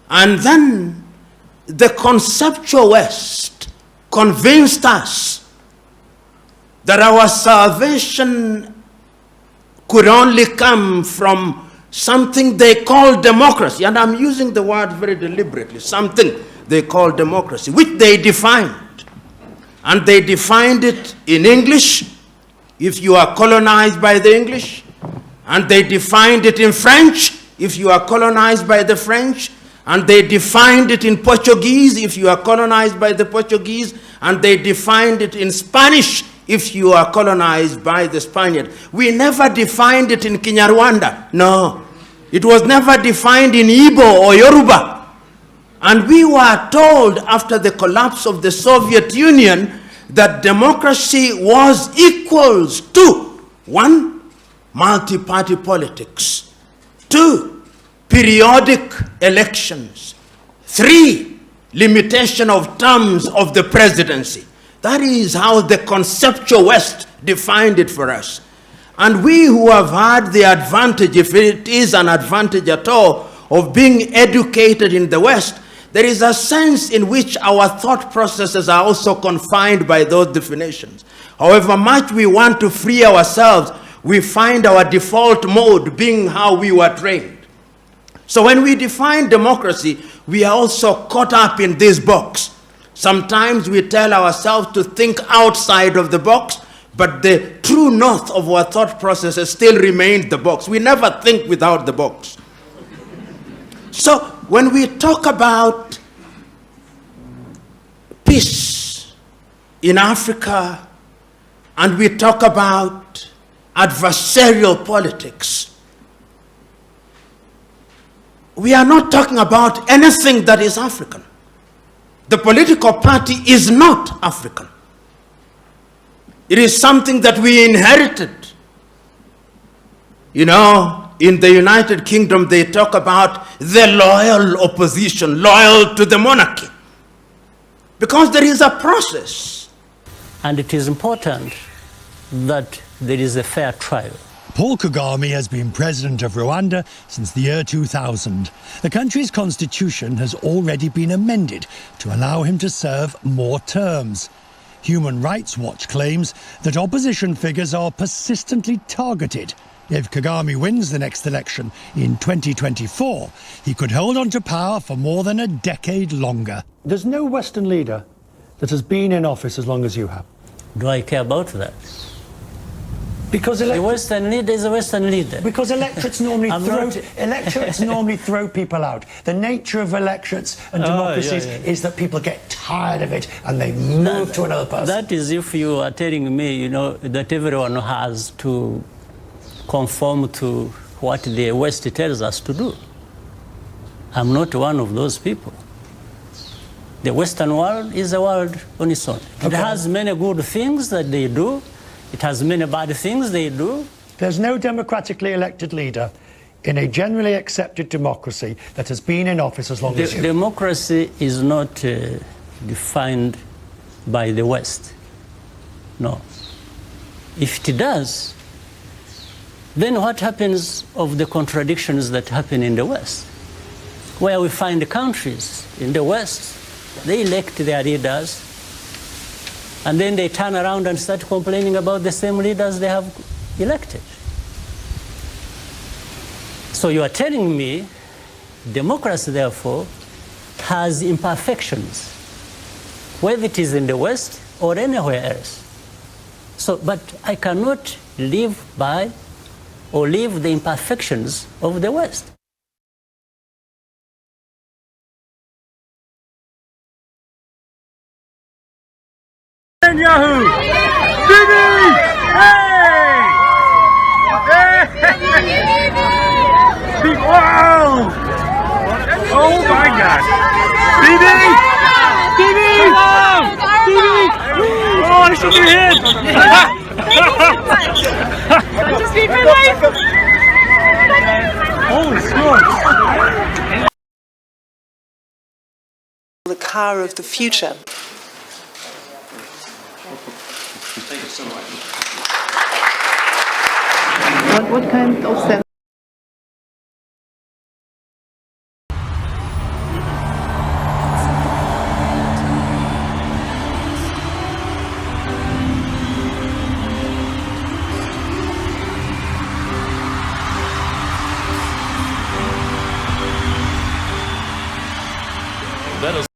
And then the conceptual West convinced us that our salvation could only come from something they call democracy. And I'm using the word very deliberately, something they call democracy, which they defined. And they defined it in English, if you are colonized by the English. And they defined it in French, if you are colonized by the French. And they defined it in Portuguese, if you are colonized by the Portuguese. And they defined it in Spanish, if you are colonized by the Spaniard. We never defined it in Kinyarwanda. No. It was never defined in Igbo or Yoruba. And we were told after the collapse of the Soviet Union that democracy was equals to 1, multi-party politics, 2, periodic elections, 3, limitation of terms of the presidency. That is how the conceptual West defined it for us. And we who have had the advantage, if it is an advantage at all, of being educated in the West, there is a sense in which our thought processes are also confined by those definitions. However much we want to free ourselves, we find our default mode being how we were trained. So when we define democracy, we are also caught up in this box. Sometimes we tell ourselves to think outside of the box, but the true north of our thought processes still remains the box. We never think without the box. So when we talk about peace in Africa, and we talk about adversarial politics, we are not talking about anything that is African. The political party is not African. It is something that we inherited. You know, in the United Kingdom, they talk about the loyal opposition, loyal to the monarchy. Because there is a process. And it is important that there is a fair trial. Paul Kagame has been president of Rwanda since the year 2000. The country's constitution has already been amended to allow him to serve more terms. Human Rights Watch claims that opposition figures are persistently targeted. If Kagame wins the next election in 2024, he could hold on to power for more than a decade longer. There's no Western leader that has been in office as long as you have. Do I care about that? Because the Western leader is a Western leader. Because electorates normally normally throw people out. The nature of electorates and democracies is that people get tired of it and they move to another person. That is if you are telling me, you know, that everyone has to conform to what the West tells us to do. I'm not one of those people. The Western world is a world on its own. It has many good things that they do. It has many bad things they do. There's no democratically elected leader in a generally accepted democracy that has been in office as long as you. Democracy is not defined by the West. No. If it does, then what happens of the contradictions that happen in the West? Where we find the countries in the West, they elect their leaders, and then they turn around and start complaining about the same leaders they have elected. So you are telling me democracy, therefore, has imperfections, whether it is in the West or anywhere else. So, but I cannot live by or live the imperfections of the West. Yahoo! Bibi! Hey! Hey! Wow! Oh my God! Bibi! Bibi! Bibi! Oh, I shook your hand! Just be for life! Holy smokes! The car of the future. Thank you so much. What kind of sense? better